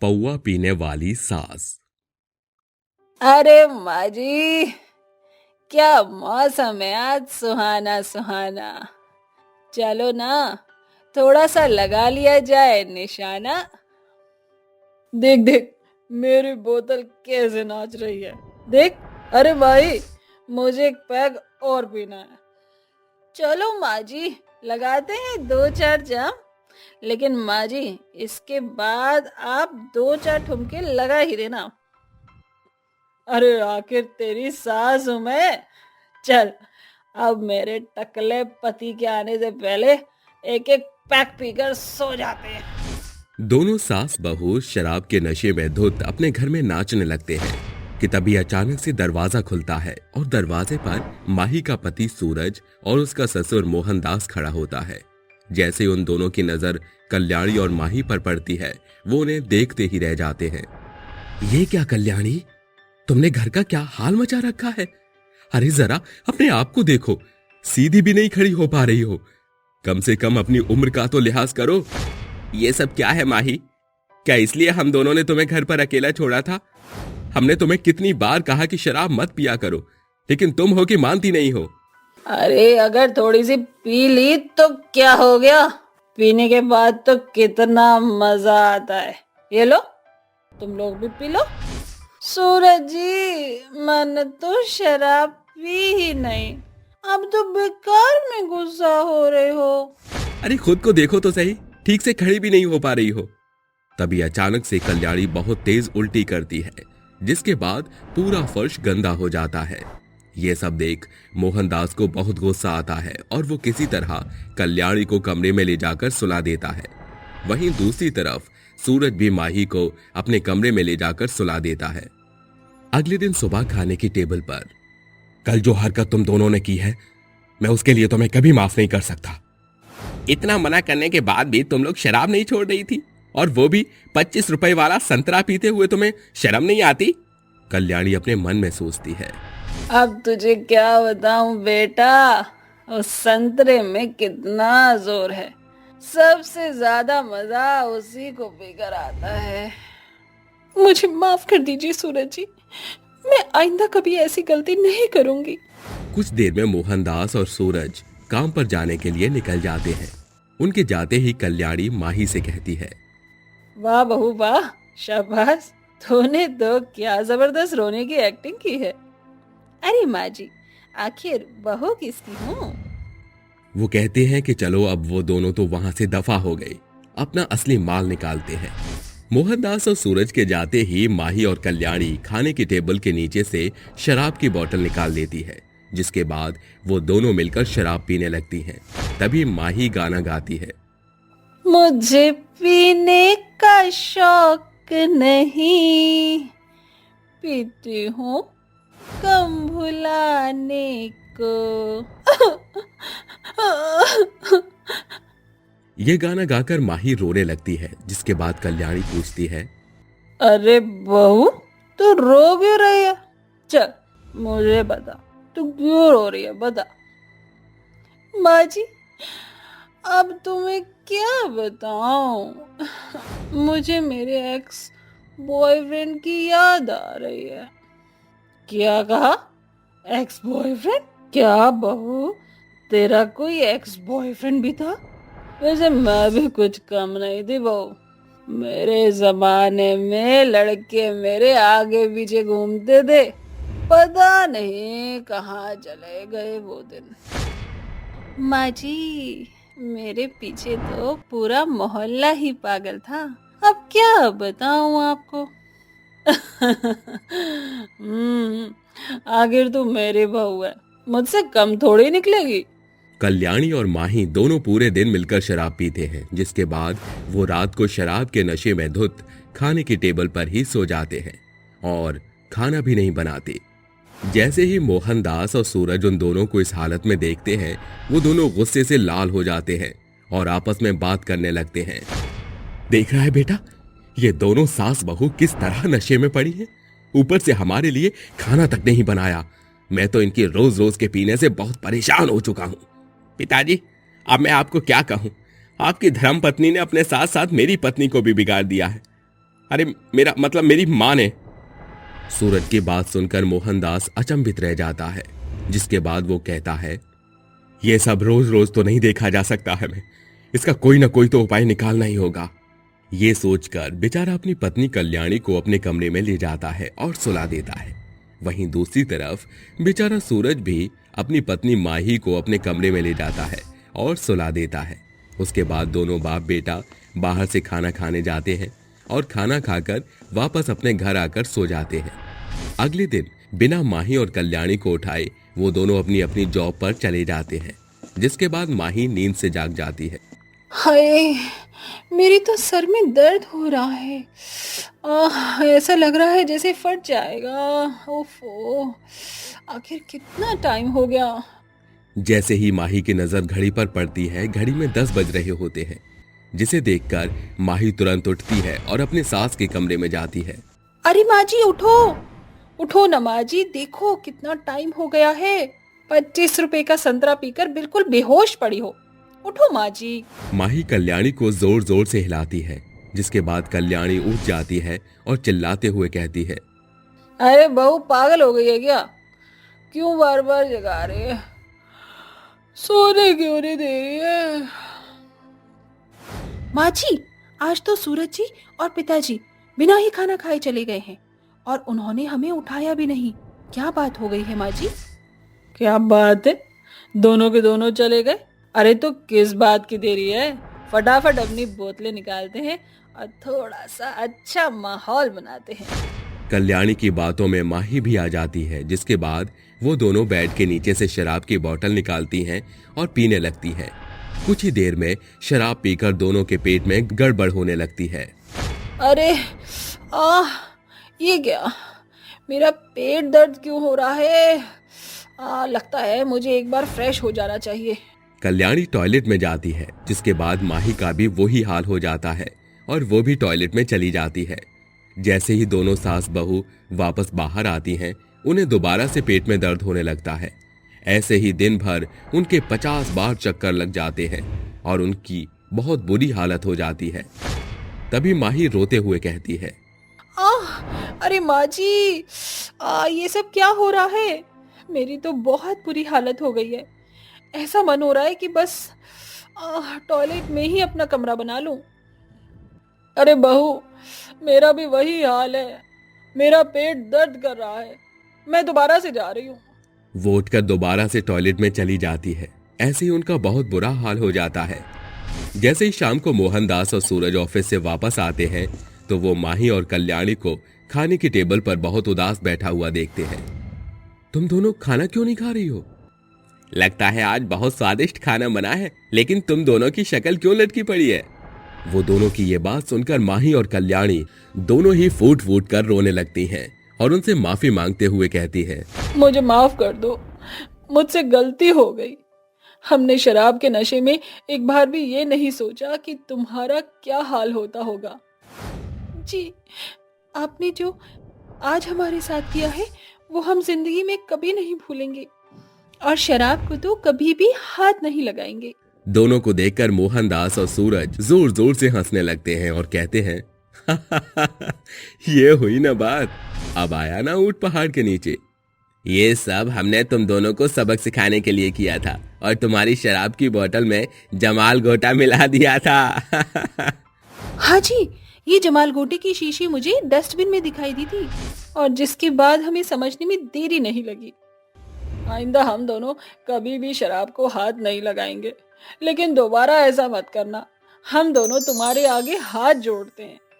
पौआ पीने वाली सास। अरे माँ जी, क्या मौसम है आज, सुहाना सुहाना। चलो ना, थोड़ा सा लगा लिया जाए निशाना। देख देख, मेरी बोतल कैसे नाच रही है। देख, अरे भाई, मुझे एक पैग और पीना है। चलो माँ जी, लगाते हैं दो चार जाम। लेकिन माँ जी, इसके बाद आप दो चार ठुमके लगा ही देना। अरे आखिर तेरी सास हूं मैं। चल, अब मेरे टकले पति के आने से पहले एक एक पैक पीकर सो जाते हैं। दोनों सास बहू शराब के नशे में धुत अपने घर में नाचने लगते हैं कि तभी अचानक से दरवाजा खुलता है और दरवाजे पर माही का पति सूरज और उसका ससुर मोहनदास खड़ा होता है। जैसे उन दोनों की नजर कल्याणी और माही पर पड़ती है, वो उन्हें देखते ही रह जाते हैं। ये क्या कल्याणी, तुमने घर का क्या हाल मचा रखा है। अरे जरा अपने आप को देखो, सीधी भी नहीं खड़ी हो पा रही हो। कम से कम अपनी उम्र का तो लिहाज करो। ये सब क्या है माही? क्या इसलिए हम दोनों ने तुम्हें घर पर अकेला छोड़ा था? हमने तुम्हें कितनी बार कहा कि शराब मत पिया करो, लेकिन तुम हो कि मानती नहीं हो। अरे अगर थोड़ी सी पी ली तो क्या हो गया, पीने के बाद तो कितना मजा आता है। ये लो, तुम लोग भी पी लो। सूरज जी, मैंने तो शराब पी ही नहीं, अब तो बेकार में गुस्सा हो रहे हो। अरे खुद को देखो तो सही, ठीक से खड़ी भी नहीं हो पा रही हो। तभी अचानक से कल्याणी बहुत तेज उल्टी करती है, जिसके बाद पूरा फर्श गंदा हो जाता है। ये सब देख मोहनदास को बहुत गुस्सा आता है और वो किसी तरह कल्याणी को कमरे में ले जाकर सुला देता है। वहीं दूसरी तरफ सूरज भी माही को अपने कमरे में ले जाकर सुला देता है। अगले दिन सुबह खाने की टेबल पर, कल जो हरकत तुम दोनों ने की है, मैं उसके लिए तुम्हें कभी माफ नहीं कर सकता। इतना मना करने के बाद भी तुम लोग शराब नहीं छोड़ रही थी, और वो भी 25 रुपए वाला संतरा पीते हुए तुम्हें शर्म नहीं आती? कल्याणी अपने मन में सोचती है। अब तुझे क्या बताऊं बेटा, उस संतरे में कितना जोर है। सबसे ज्यादा मजा उसी को पीकर आता है। मुझे माफ कर दीजिए सूरज जी, मैं आइंदा कभी ऐसी गलती नहीं करूंगी। कुछ देर में मोहनदास और सूरज काम पर जाने के लिए निकल जाते हैं। उनके जाते ही कल्याणी माही से कहती है, वाह बहू वाह, शाबाश, तूने तो क्या जबरदस्त रोने की एक्टिंग की है। अरे माँ जी, आखिर बहू किसकी हूँ। वो कहते हैं कि चलो अब वो दोनों तो वहां से दफा हो गए, अपना असली माल निकालते हैं। मोहनदास और सूरज के जाते ही माही और कल्याणी खाने की टेबल के नीचे से शराब की बोतल निकाल लेती है, जिसके बाद वो दोनों मिलकर शराब पीने लगती हैं। तभी माही गाना गाती है, मुझे पीने का शौक नहीं, पीती हूँ कम भुलाने को। ये गाना गाकर माही रोने लगती है, जिसके बाद कल्याणी पूछती है, अरे बहू, तू रो क्यों रही है? चल मुझे बता, तू क्यों रो रही है, बता। माँ जी, अब तुम्हें क्या बताऊं, मुझे मेरे एक्स बॉयफ्रेंड की याद आ रही है। क्या कहा? Ex boyfriend? क्या बहू, तेरा कोई एक्स बॉयफ्रेंड भी था? वैसे मैं भी कुछ कम नहीं थी बहू। मेरे जमाने में लड़के मेरे आगे पीछे घूमते थे, पता नहीं कहाँ चले गए वो दिन। माँ जी, मेरे पीछे तो पूरा मोहल्ला ही पागल था, अब क्या बताऊं आपको। आखिर तू मेरी बहू है, मुझसे कम थोड़ी निकलेगी। कल्याणी और माही दोनों पूरे दिन मिलकर शराब पीते हैं, जिसके बाद वो रात को शराब के नशे में धुत खाने की टेबल पर ही सो जाते हैं और खाना भी नहीं बनाते। जैसे ही मोहनदास और सूरज उन दोनों को इस हालत में देखते हैं, वो दोनों गुस्से से लाल हो जाते हैं और आपस में बात करने लगते हैं। देख रहा है बेटा, ये दोनों सास बहू किस तरह नशे में पड़ी हैं। ऊपर से हमारे लिए खाना तक नहीं बनाया। मैं तो इनकी रोज रोज के पीने से बहुत परेशान हो चुका हूँ। पिताजी, अब मैं आपको क्या कहूँ, आपकी धर्मपत्नी ने अपने साथ साथ मेरी पत्नी को भी बिगाड़ दिया है। अरे मेरा मतलब मेरी माँ ने। सूरज की बात सुनकर मोहनदास अचंभित रह जाता है, जिसके बाद वो कहता है, ये सब रोज रोज तो नहीं देखा जा सकता है, मैं इसका कोई ना कोई तो उपाय निकालना ही होगा। ये सोचकर बेचारा अपनी पत्नी कल्याणी को अपने कमरे में ले जाता है और सुला देता है। वहीं दूसरी तरफ बेचारा सूरज भी अपनी पत्नी माही को अपने कमरे में ले जाता है और सुला देता है। उसके बाद दोनों बाप बेटा बाहर से खाना खाने जाते हैं और खाना खाकर वापस अपने घर आकर सो जाते हैं। अगले दिन बिना माही और कल्याणी को उठाए वो दोनों अपनी अपनी जॉब पर चले जाते हैं, जिसके बाद माही नींद से जाग जाती है। हाय, मेरी तो सर में दर्द हो रहा है। ऐसा लग रहा है जैसे फट जाएगा। ओफो, आखिर कितना टाइम हो गया। जैसे ही माही की नजर घड़ी पर पड़ती है, घड़ी में 10 बज रहे होते हैं, जिसे देखकर माही तुरंत उठती है और अपने सास के कमरे में जाती है। अरे माँ जी, उठो उठो ना माँ जी, देखो कितना टाइम हो गया है। 25 रुपए का संतरा पीकर बिल्कुल बेहोश पड़ी हो। उठो माँ जी। माही कल्याणी को जोर जोर से हिलाती है, जिसके बाद कल्याणी उठ जाती है और चिल्लाते हुए कहती है, अरे बहू पागल हो गई है क्या? क्यों बार बार जगा रही है? सोने क्यों नहीं दे रही है? माँ जी, आज तो सूरज जी और पिताजी बिना ही खाना खाए चले गए हैं और उन्होंने हमें उठाया भी नहीं। क्या बात हो गई है माँ जी? क्या बात है, दोनों के दोनों चले गए? अरे तो किस बात की देरी है? फटाफट अपनी बोतलें निकालते हैं और थोड़ा सा अच्छा माहौल बनाते हैं। कल्याणी की बातों में माही भी आ जाती है, जिसके बाद वो दोनों बेड के नीचे से शराब की बोतल निकालती हैं और पीने लगती हैं। कुछ ही देर में शराब पीकर दोनों के पेट में गड़बड़ होने लगती है। अरे ये क्या? मेरा पेट दर्द क्यों हो रहा है? लगता है मुझे एक बार फ्रेश हो जाना चाहिए। कल्याणी टॉयलेट में जाती है, जिसके बाद माही का भी वही हाल हो जाता है और वो भी टॉयलेट में चली जाती है। जैसे ही दोनों सास बहू वापस बाहर आती हैं, उन्हें दोबारा से पेट में दर्द होने लगता है। ऐसे ही दिन भर उनके 50 बार चक्कर लग जाते हैं और उनकी बहुत बुरी हालत हो जाती है। तभी माही रोते हुए कहती है, अरे माँ जी, ये सब क्या हो रहा है? मेरी तो बहुत बुरी हालत हो गई है। ऐसा मन हो रहा है कि बस टॉयलेट में ही अपना कमरा बना लूं। अरे बहू, मेरा भी वही हाल है। मेरा पेट दर्द कर रहा है। मैं दोबारा से जा रही हूँ। वो उठकर दोबारा से टॉयलेट में चली जाती है। ऐसे ही उनका बहुत बुरा हाल हो जाता है। जैसे ही शाम को मोहनदास और सूरज ऑफिस से वापस आते हैं, तो वो माही और कल्याणी को खाने की टेबल पर बहुत उदास बैठा हुआ देखते हैं। तुम दोनों खाना क्यों नहीं खा रही हो? लगता है आज बहुत स्वादिष्ट खाना बना है, लेकिन तुम दोनों की शक्ल क्यों लटकी पड़ी है? वो दोनों की ये बात सुनकर माही और कल्याणी दोनों ही फूट फूट कर रोने लगती हैं और उनसे माफी मांगते हुए कहती है, मुझे माफ कर दो, मुझसे गलती हो गई। हमने शराब के नशे में एक बार भी ये नहीं सोचा कि तुम्हारा क्या हाल होता होगा। जी, आपने जो आज हमारे साथ किया है वो हम जिंदगी में कभी नहीं भूलेंगे और शराब को तो कभी भी हाथ नहीं लगाएंगे। दोनों को देखकर मोहनदास और सूरज जोर जोर से हंसने लगते हैं और कहते हैं, ये हुई ना बात, अब आया ना ऊंट पहाड़ के नीचे। ये सब हमने तुम दोनों को सबक सिखाने के लिए किया था और तुम्हारी शराब की बोतल में जमाल गोटा मिला दिया था। हाँ जी, ये जमाल गोटे की शीशी मुझे डस्टबिन में दिखाई दी थी और जिसके बाद हमें समझने में देरी नहीं लगी। आइंदा हम दोनों कभी भी शराब को हाथ नहीं लगाएंगे, लेकिन दोबारा ऐसा मत करना। हम दोनों तुम्हारे आगे हाथ जोड़ते हैं।